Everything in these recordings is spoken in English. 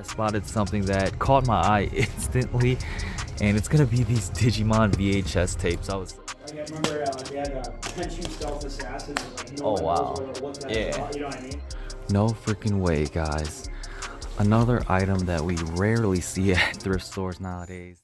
I spotted something that caught my eye instantly, and it's gonna be these Digimon VHS tapes. I remember they had Tenchu Stealth Assassin. No Oh one wow. knows what that Yeah. is. You know what I mean? No freaking way, guys. Another item that we rarely see at thrift stores nowadays.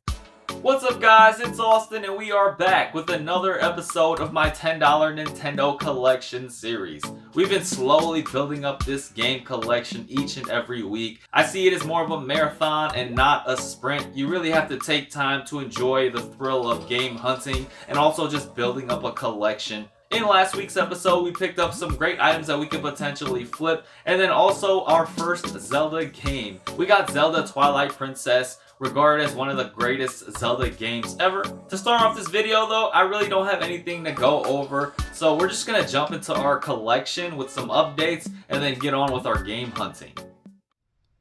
What's up, guys? It's Austin, and we are back with another episode of my $10 Nintendo collection series. We've been slowly building up this game collection each and every week. I see it as more of a marathon and not a sprint. You really have to take time to enjoy the thrill of game hunting and also just building up a collection. In last week's episode, we picked up some great items that we could potentially flip, and then also our first Zelda game. We got Zelda Twilight Princess, regarded as one of the greatest Zelda games ever. To start off this video though, I really don't have anything to go over, so we're just gonna jump into our collection with some updates and then get on with our game hunting.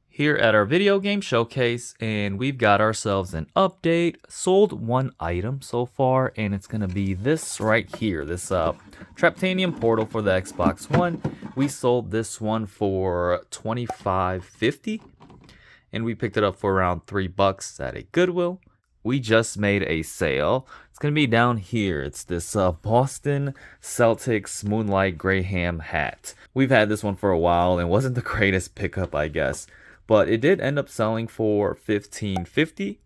Here at our video game showcase, and we've got ourselves an update. Sold one item so far, and it's gonna be this right here, this Traptanium portal for the Xbox One. We sold this one for $25.50, and we picked it up for around $3 at a Goodwill. We just made a sale. It's gonna be down here. It's this Boston Celtics Moonlight Graham hat. We've had this one for a while and wasn't the greatest pickup, I guess. But it did end up selling for $15.50,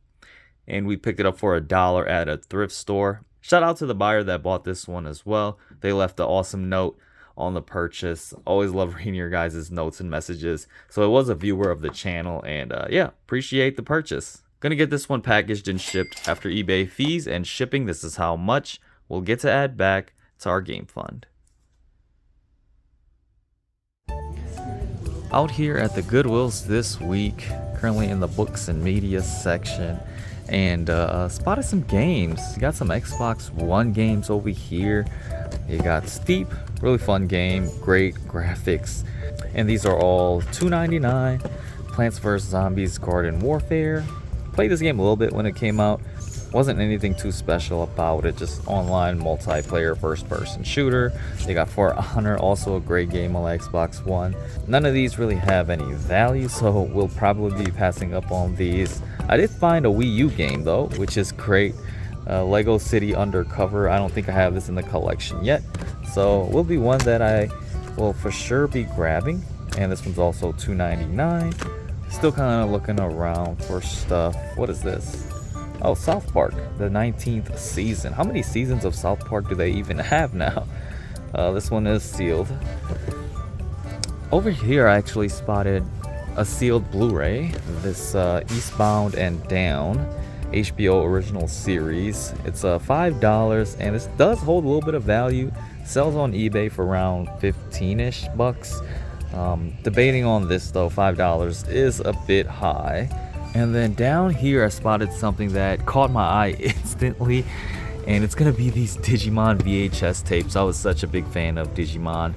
and we picked it up for $1 at a thrift store. Shout out to the buyer that bought this one as well. They left an awesome note on the purchase. Always love reading your guys' notes and messages. So it was a viewer of the channel, and yeah, appreciate the purchase. Gonna get this one packaged and shipped after eBay fees and shipping. This is how much we'll get to add back to our game fund. Out here at the Goodwills this week, currently in the books and media section, and spotted some games. You got some Xbox One games over here. You got Steep, really fun game, great graphics, and these are all $2.99. Plants vs Zombies Garden Warfare. Played this game a little bit when it came out. Wasn't anything too special about it, just online multiplayer first-person shooter. They got For Honor, also a great game on Xbox One. None of these really have any value, so we'll probably be passing up on these. I did find a Wii U game though, which is great. Lego City Undercover. I don't think I have this in the collection yet, so will be one that I will for sure be grabbing. And this one's also $2.99. Still kind of looking around for stuff. What is this? Oh, South Park, the 19th season. How many seasons of South Park do they even have now? This one is sealed. Over here, I actually spotted a sealed Blu-ray. This Eastbound and Down HBO original series. It's $5, and this does hold a little bit of value. Sells on eBay for around 15-ish bucks. Debating on this though, $5 is a bit high. And then down here I spotted something that caught my eye instantly, and it's gonna be these Digimon VHS tapes. I was such a big fan of Digimon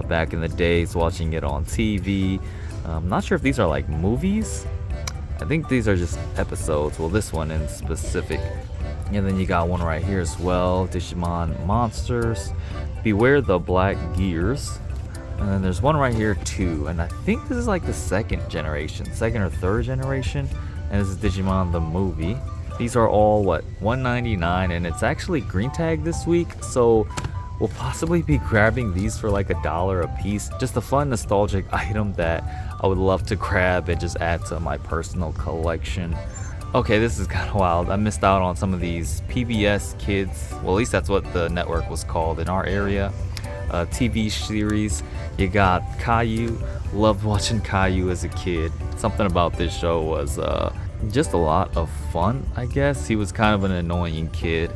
back in the days, watching it on TV. I'm not sure if these are like movies. I think these are just episodes. Well, this one in specific. And then you got one right here as well, Digimon Monsters, Beware the Black Gears. And then there's one right here too, and I think this is like the second or third generation, and this is Digimon the movie. These are all what, $1.99, and it's actually green tag this week, so we'll possibly be grabbing these for like $1 a piece. Just a fun nostalgic item that I would love to grab and just add to my personal collection. Okay, this is kind of wild. I missed out on some of these PBS Kids, well, at least that's what the network was called in our area. TV series. You got Caillou. Loved watching Caillou as a kid. Something about this show was just a lot of fun, I guess. He was kind of an annoying kid.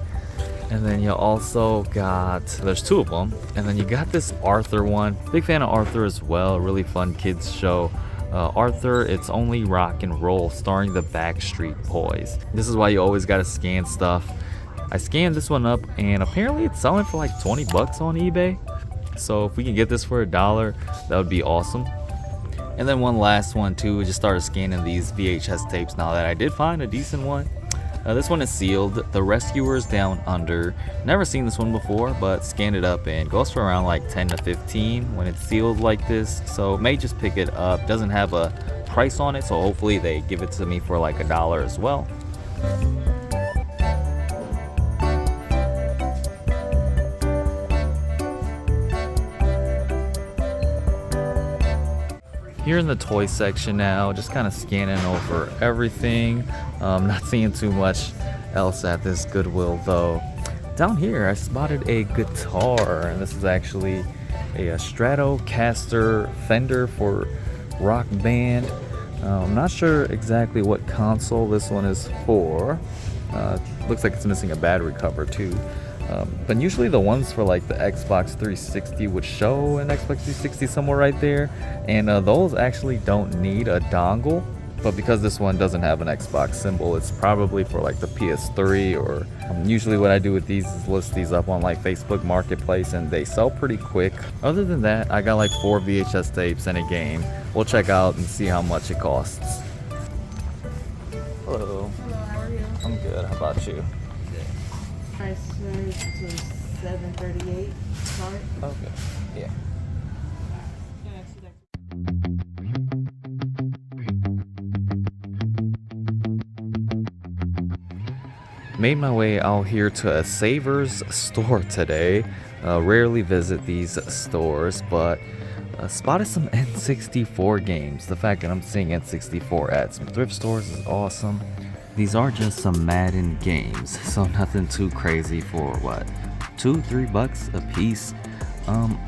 And then you also got, there's two of them, and then you got this Arthur one. Big fan of Arthur as well. Really fun kids show. Arthur, It's Only Rock and Roll, starring the Backstreet Boys. This is why you always gotta scan stuff. I scanned this one up, and apparently it's selling for like 20 bucks on eBay. So if we can get this for $1, that would be awesome. And then one last one too. We just started scanning these VHS tapes now that I did find a decent one. This one is sealed, The Rescuers Down Under. Never seen this one before, but scanned it up and goes for around like 10 to 15 when it's sealed like this. So may just pick it up. Doesn't have a price on it, so hopefully they give it to me for like $1 as well. Here in the toy section now, just kind of scanning over everything. Not seeing too much else at this Goodwill though. Down here I spotted a guitar, and this is actually a Stratocaster Fender for Rock Band. I'm not sure exactly what console this one is for. Looks like it's missing a battery cover too. But usually the ones for like the Xbox 360 would show an Xbox 360 somewhere right there, and those actually don't need a dongle. But because this one doesn't have an Xbox symbol, it's probably for like the PS3, or usually what I do with these is list these up on like Facebook Marketplace, and they sell pretty quick. Other than that, I got like 4 VHS tapes and a game. We'll check out and see how much it costs. Hello. Hello, how are you? I'm good. How about you? Price was $7.38. Sorry. Okay. Yeah. Made my way out here to a Savers store today. Rarely visit these stores, but spotted some N64 games. The fact that I'm seeing N64 at some thrift stores is awesome. These are just some Madden games, so nothing too crazy for what, $2-3 a piece.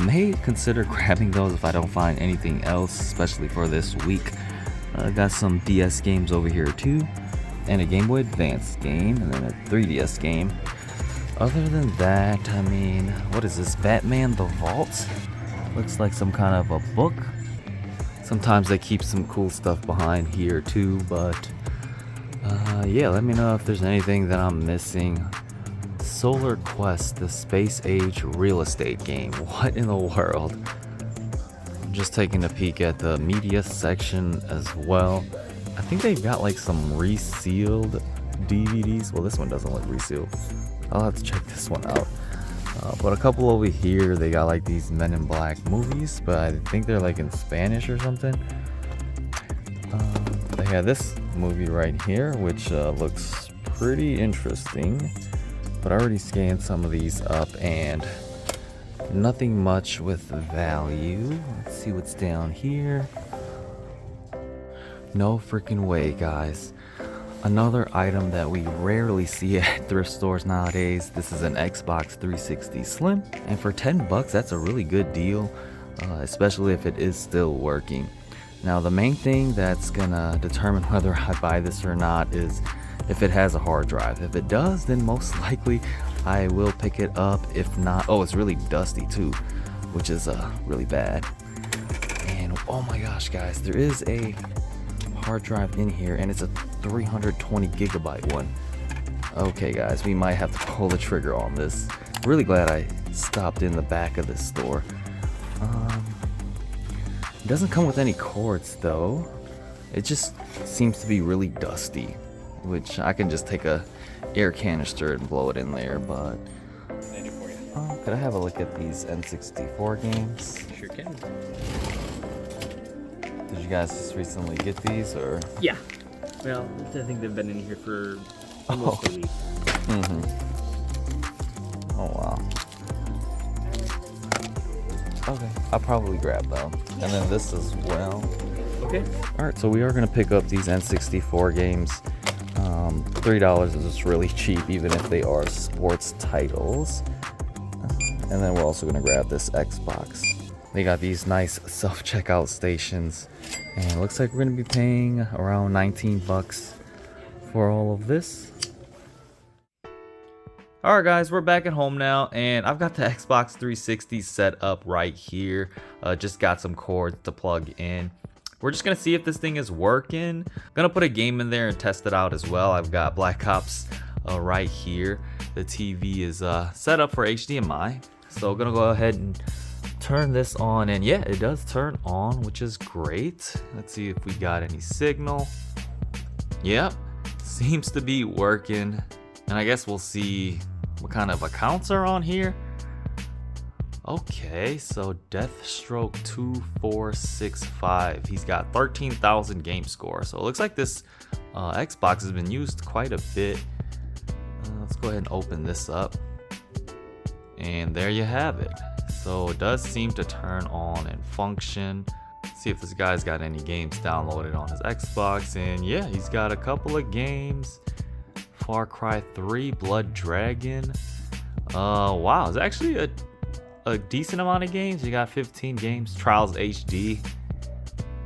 May consider grabbing those if I don't find anything else, especially for this week. Got some DS games over here too, and a Game Boy Advance game, and then a 3DS game. Other than that, I mean, what is this? Batman the Vault? Looks like some kind of a book. Sometimes they keep some cool stuff behind here too, but yeah, let me know if there's anything that I'm missing. Solar Quest, the space age real estate game. What in the world? I'm just taking a peek at the media section as well. I think they've got like some resealed DVDs. Well, this one doesn't look resealed. I'll have to check this one out. But a couple over here, they got like these Men in Black movies, but I think they're like in Spanish or something. They have this movie right here, which looks pretty interesting. But I already scanned some of these up, and nothing much with value. Let's see what's down here. No freaking way, guys. Another item that we rarely see at thrift stores nowadays. This is an Xbox 360 Slim, and for $10 that's a really good deal, especially if it is still working. Now the main thing that's gonna determine whether I buy this or not is if it has a hard drive. If it does, then most likely I will pick it up. If not, oh, it's really dusty too, which is really bad. And oh my gosh, guys, there is a hard drive in here, and it's a 320 gigabyte one. Okay guys, we might have to pull the trigger on this. Really glad I stopped in the back of this store. It doesn't come with any cords though. It just seems to be really dusty, which I can just take a air canister and blow it in there, but could I have a look at these N64 games? Sure can. Did you guys just recently get these, or? Yeah. Well, I think they've been in here for almost a week. Oh wow. Okay, I'll probably grab them. And then this as well. Okay. Alright, so we are going to pick up these N64 games. $3 is just really cheap, even if they are sports titles. And then we're also going to grab this Xbox. They got these nice self-checkout stations. And it looks like we're going to be paying around $19 for all of this. Alright guys, we're back at home now, and I've got the Xbox 360 set up right here. Just got some cords to plug in. We're just gonna see if this thing is working. Gonna put a game in there and test it out as well. I've got Black Ops right here. The TV is set up for HDMI. So gonna go ahead and turn this on, and yeah, it does turn on, which is great. Let's see if we got any signal. Yep, seems to be working. And I guess we'll see what kind of accounts are on here. Okay, so Deathstroke 2465. He's got 13,000 game score. So it looks like this Xbox has been used quite a bit. Let's go ahead and open this up. And there you have it. So it does seem to turn on and function. See if this guy's got any games downloaded on his Xbox. And yeah, he's got a couple of games. Far Cry 3, Blood Dragon. Wow, it's actually a decent amount of games. You got 15 games. Trials HD.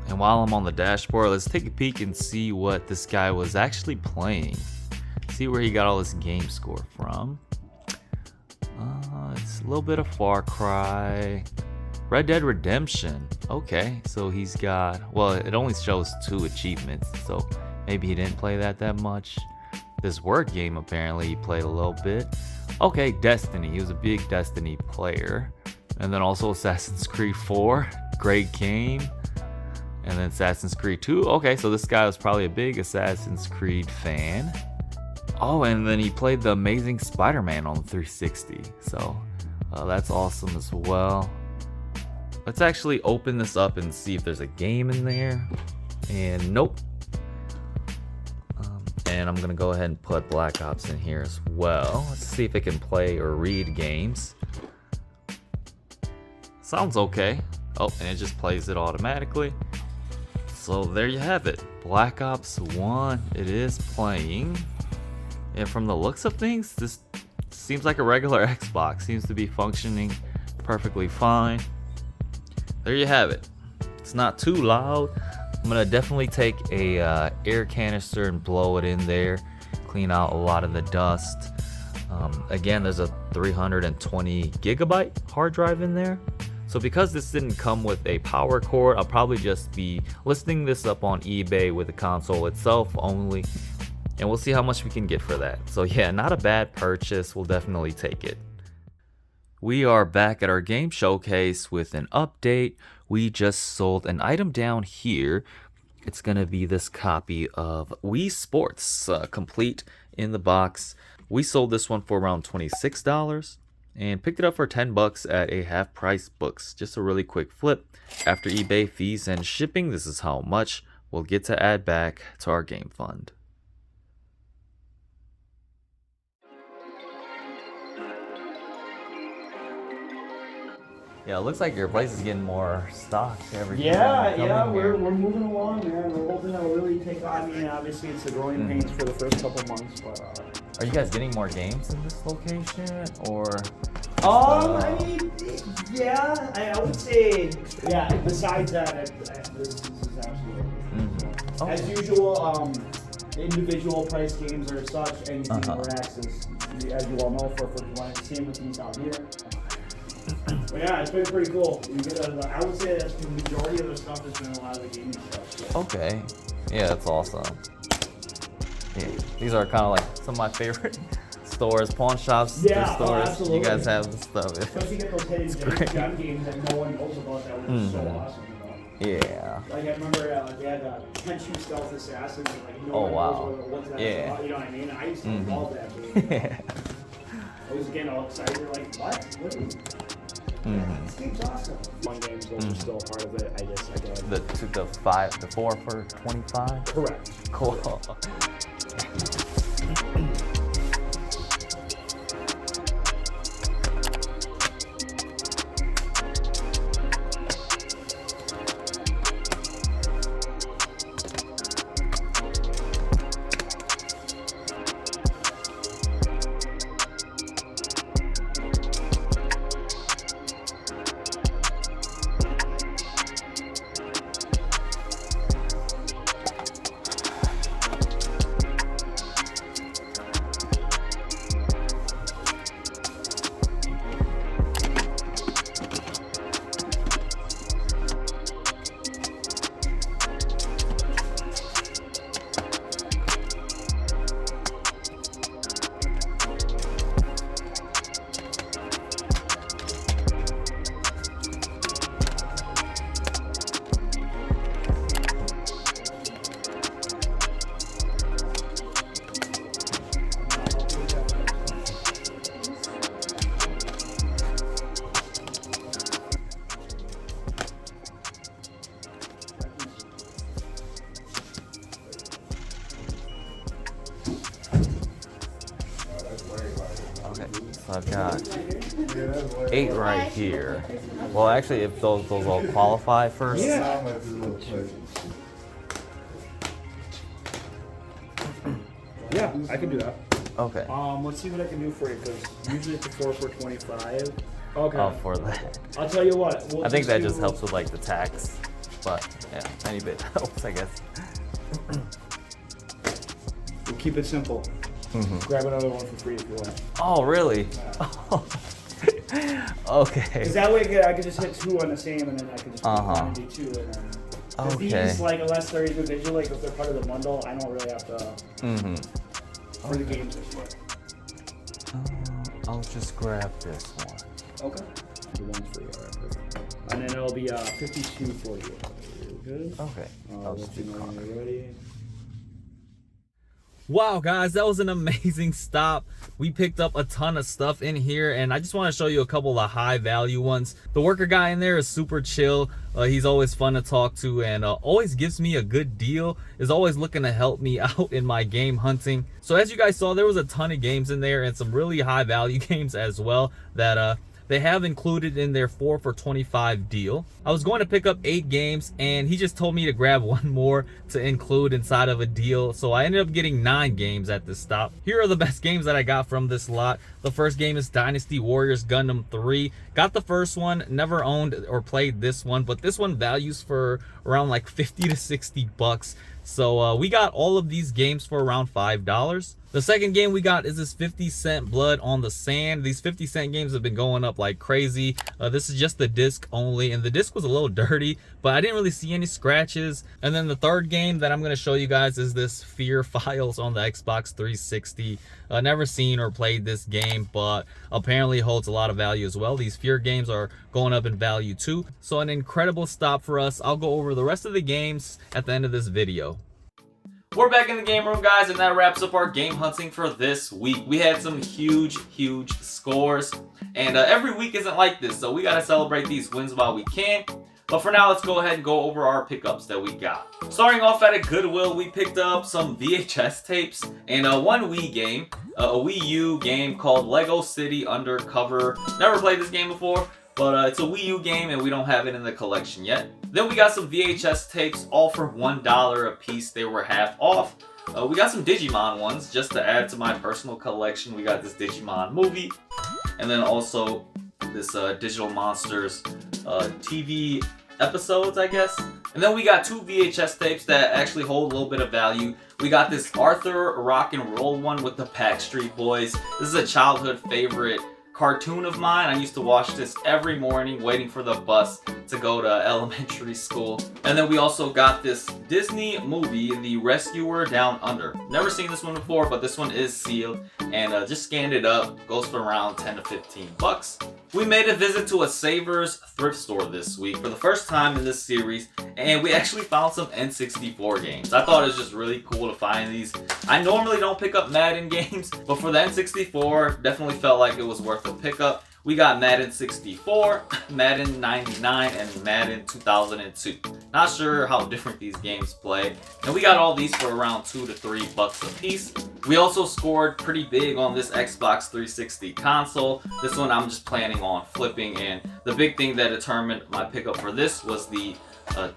And while I'm on the dashboard, let's take a peek and see what this guy was actually playing. See where he got all this game score from. It's a little bit of Far Cry. Red Dead Redemption. Okay, so he's got, well, it only shows 2 achievements, so maybe he didn't play that much. This word game, apparently he played a little bit. Okay, Destiny. He was a big Destiny player. And then also Assassin's Creed 4. Great game. And then Assassin's Creed 2. Okay, so this guy was probably a big Assassin's Creed fan. Oh, and then he played the Amazing Spider-Man on 360. So that's awesome as well. Let's actually open this up and see if there's a game in there. And nope. And I'm gonna go ahead and put Black Ops in here as well. Let's see if it can play or read games. Sounds okay. Oh, and it just plays it automatically. So there you have it. Black Ops 1, it is playing. And from the looks of things, this seems like a regular Xbox. Seems to be functioning perfectly fine. There you have it. It's not too loud. I'm gonna definitely take a air canister and blow it in there, clean out a lot of the dust. Again, there's a 320 gigabyte hard drive in there. So because this didn't come with a power cord, I'll probably just be listing this up on eBay with the console itself only. And we'll see how much we can get for that. So yeah, not a bad purchase. We'll definitely take it. We are back at our game showcase with an update. We just sold an item down here. It's gonna be this copy of Wii Sports, complete in the box. We sold this one for around $26 and picked it up for $10 at a half price books. Just a really quick flip. After eBay fees and shipping, this is how much we'll get to add back to our game fund. Yeah, it looks like your place is getting more stock every time. Yeah, we're moving along, man. We're hoping that'll really take off. I mean, obviously it's the growing pains for the first couple months, but are you guys getting more games in this location, or? I mean, yeah, I would say, yeah. Besides that, this is absolutely. Okay. As usual, individual price games are such, anything more access, as you all know, for one. Same with these out here. But yeah, it's been pretty cool. You get I would say that's the majority of the stuff has been a lot of the gaming stuff. So. Okay. Yeah, that's awesome. Yeah, these are kind of like some of my favorite stores, pawn shops, thrift stores. Absolutely. You guys have this stuff. Especially you get those hidden gem games that no one knows about that were so awesome. Yeah. Like I remember they had Tenchu Stealth Assassin. And, like, no one wow. knows what's that about, you know what I mean? I used to love that game. Yeah. I was getting all excited. You're like, what? What is This game's awesome. Fun games, those are still a part of it. I guess I got The 4 for 25. correct. Cool. So I've got 8 right here. Well, actually, if those all qualify first. Yeah, I can do that. Okay. Let's see what I can do for you, because usually it's a 4 for 25. Okay. Oh, for that. I'll tell you what. I think that just helps with like the tax, but yeah, any bit helps, I guess. We'll keep it simple. Grab another one for free if you want. Oh, really? Yeah. Okay. Because that way I could just hit 2 on the same, and then I could just put 1 and do 2, and then. These, like, unless they're individual, like if they're part of the bundle, I don't really have to. For the games this way. I'll just grab this one. Okay. The one's free, alright, perfect. And then it'll be 52.48. Good. Okay. I'll Let's just do do when Connor. you're ready. Wow, guys, that was an amazing stop. We picked up a ton of stuff in here, and I just want to show you a couple of high value ones. The worker guy in there is super chill. He's always fun to talk to, and always gives me a good deal, is always looking to help me out in my game hunting. So as you guys saw, there was a ton of games in there and some really high value games as well that they have included in their 4 for 25 deal. I was going to pick up 8 games, and he just told me to grab 1 more to include inside of a deal. So I ended up getting 9 games at this stop. Here are the best games that I got from this lot. The first game is Dynasty Warriors Gundam 3. Got the first one, never owned or played this one, but this one values for around like 50 to 60 bucks. So we got all of these games for around $5. The second game we got is this 50-cent Blood on the Sand. These 50-cent games have been going up like crazy. This is just the disc only, and the disc was a little dirty, but I didn't really see any scratches. And then the third game that I'm going to show you guys is this Fear Files on the Xbox 360. Never seen or played this game, but apparently holds a lot of value as well. These Fear games are going up in value too. So an incredible stop for us. I'll go over the rest of the games at the end of this video. We're back in the game room, guys, and that wraps up our game hunting for this week. We had some huge scores, and every week isn't like this, so we got to celebrate these wins while we can. But for now, let's go ahead and go over our pickups that we got. Starting off at a Goodwill, we picked up some VHS tapes and one Wii game, a Wii U game called Lego City Undercover. Never played this game before, but it's a Wii U game and we don't have it in the collection yet. Then we got some VHS tapes, all for $1 a piece. They were half off. We got some Digimon ones just to add to my personal collection. We got this Digimon movie, and then also this Digital Monsters TV episodes, I guess. And then we got 2 VHS tapes that actually hold a little bit of value. We got this Arthur Rock and Roll one with the Backstreet Boys. This is a childhood favorite cartoon of mine. I used to watch this every morning waiting for the bus to go to elementary school. And then we also got this Disney movie, The Rescuer Down Under. Never seen this one before, but this one is sealed, and just scanned it up. Goes for around 10 to 15 bucks. We made a visit to a Savers thrift store this week for the first time in this series, and we actually found some N64 games. I thought it was just really cool to find these. I normally don't pick up Madden games, but for the N64, definitely felt like it was worth a pickup. We got Madden 64, Madden 99, and Madden 2002. Not sure how different these games play. And we got all these for around 2 to 3 bucks a piece. We also scored pretty big on this Xbox 360 console. This one I'm just planning on flipping, and the big thing that determined my pickup for this was the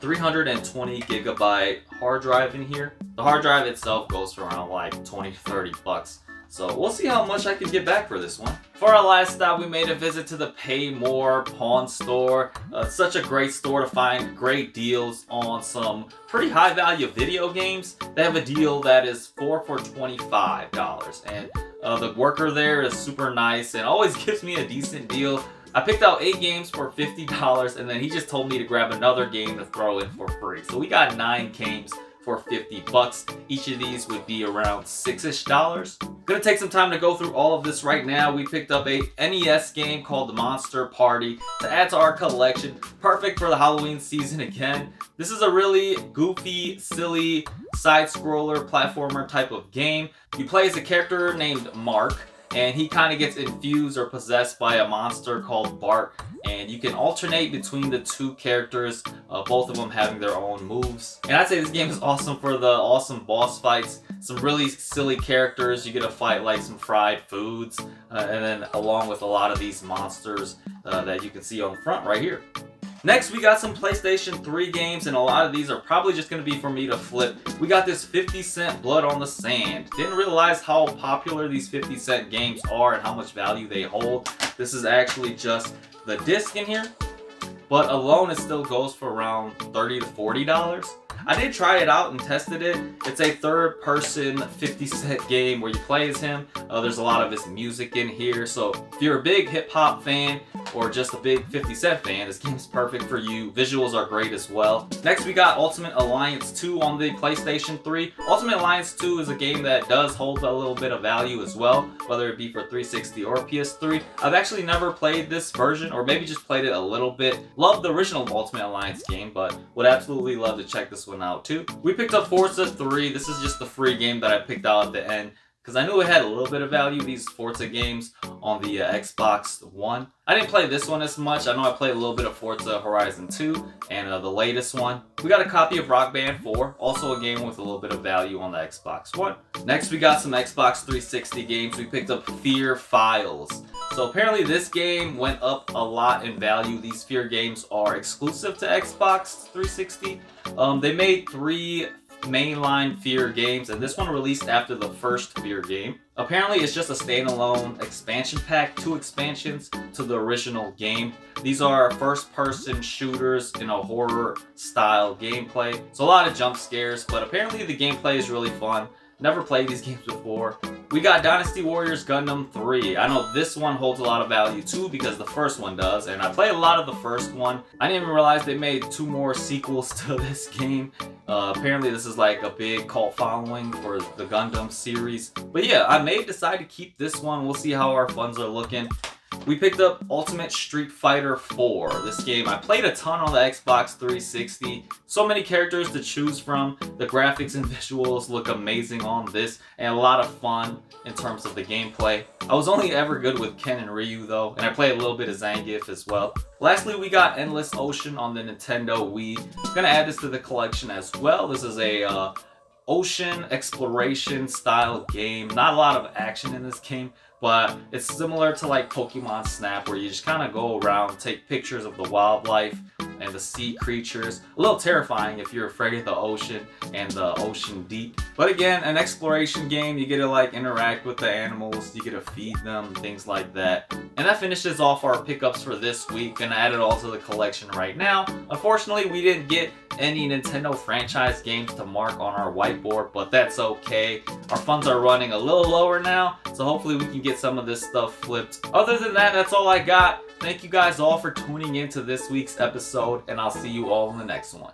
320 gigabyte hard drive in here. The hard drive itself goes for around like 20 to 30 bucks. So we'll see how much I can get back for this one. For our last stop, we made a visit to the PayMore pawn store. Such a great store to find great deals on some pretty high value video games. They have a deal that is 4 for $25, and the worker there is super nice and always gives me a decent deal. I picked out 8 games for $50, and then he just told me to grab another game to throw in for free. So we got 9 games for 50 bucks. Each of these would be around $6-ish. Gonna take some time to go through all of this right now. We picked up a NES game called the Monster Party to add to our collection. Perfect for the Halloween season again. This is a really goofy, silly, side-scroller platformer type of game. You play as a character named Mark, and he kind of gets infused or possessed by a monster called Bart, and you can alternate between the 2 characters, both of them having their own moves. And I'd say this game is awesome for the awesome boss fights. some really silly characters. You get to fight like some fried foods, and then along with a lot of these monsters that you can see on the front right here. Next, we got some PlayStation 3 games, and a lot of these are probably just going to be for me to flip. We got this 50 Cent Blood on the Sand. Didn't realize how popular these 50 Cent games are and how much value they hold. This is actually just the disc in here, but alone it still goes for around $30 to $40. I did try it out and tested it. It's a third-person 50 Cent game where you play as him. There's a lot of his music in here, so if you're a big hip-hop fan or just a big 50 Cent fan, this game's perfect for you. Visuals are great as well. Next, we got Ultimate Alliance 2 on the PlayStation 3. Ultimate Alliance 2 is a game that does hold a little bit of value as well, whether it be for 360 or PS3. I've actually never played this version, or maybe just played it a little bit. Love the original Ultimate Alliance game, but would absolutely love to check this one out too. We picked up Forza 3. This is just the free game that I picked out at the end because I knew it had a little bit of value, these Forza games on the Xbox One. I didn't play this one as much. I know I played a little bit of Forza Horizon 2 and the latest one. We got a copy of Rock Band 4, also a game with a little bit of value on the Xbox One. Next, we got some Xbox 360 games. We picked up Fear Files. So apparently this game went up a lot in value. These Fear games are exclusive to Xbox 360. They made 3 mainline Fear games, and this one released after the first Fear game. Apparently it's just a standalone expansion pack, 2 expansions to the original game. These are first-person shooters in a horror-style gameplay, so a lot of jump scares, but apparently the gameplay is really fun. Never played these games before. We got Dynasty Warriors Gundam 3. I know this one holds a lot of value too because the first one does, and I played a lot of the first one. I didn't even realize they made 2 more sequels to this game. Apparently this is like a big cult following for the Gundam series. But yeah, I may decide to keep this one. We'll see how our funds are looking. We picked up Ultimate Street Fighter 4. This game, I played a ton on the Xbox 360. So many characters to choose from. The graphics and visuals look amazing on this, and a lot of fun in terms of the gameplay. I was only ever good with Ken and Ryu though, and I played a little bit of Zangief as well. Lastly, we got Endless Ocean on the Nintendo Wii. I'm gonna add this to the collection as well. This is a ocean exploration style game. Not a lot of action in this game, but it's similar to like Pokemon Snap, where you just kind of go around, take pictures of the wildlife and the sea creatures. A little terrifying if you're afraid of the ocean and the ocean deep. But again, an exploration game. You get to like interact with the animals, you get to feed them, things like that. And that finishes off our pickups for this week. Gonna add it all to the collection right now. Unfortunately, we didn't get any Nintendo franchise games to mark on our whiteboard, but that's okay. Our funds are running a little lower now, so hopefully we can get some of this stuff flipped. Other than that, that's all I got. Thank you guys all for tuning in to this week's episode, and I'll see you all in the next one.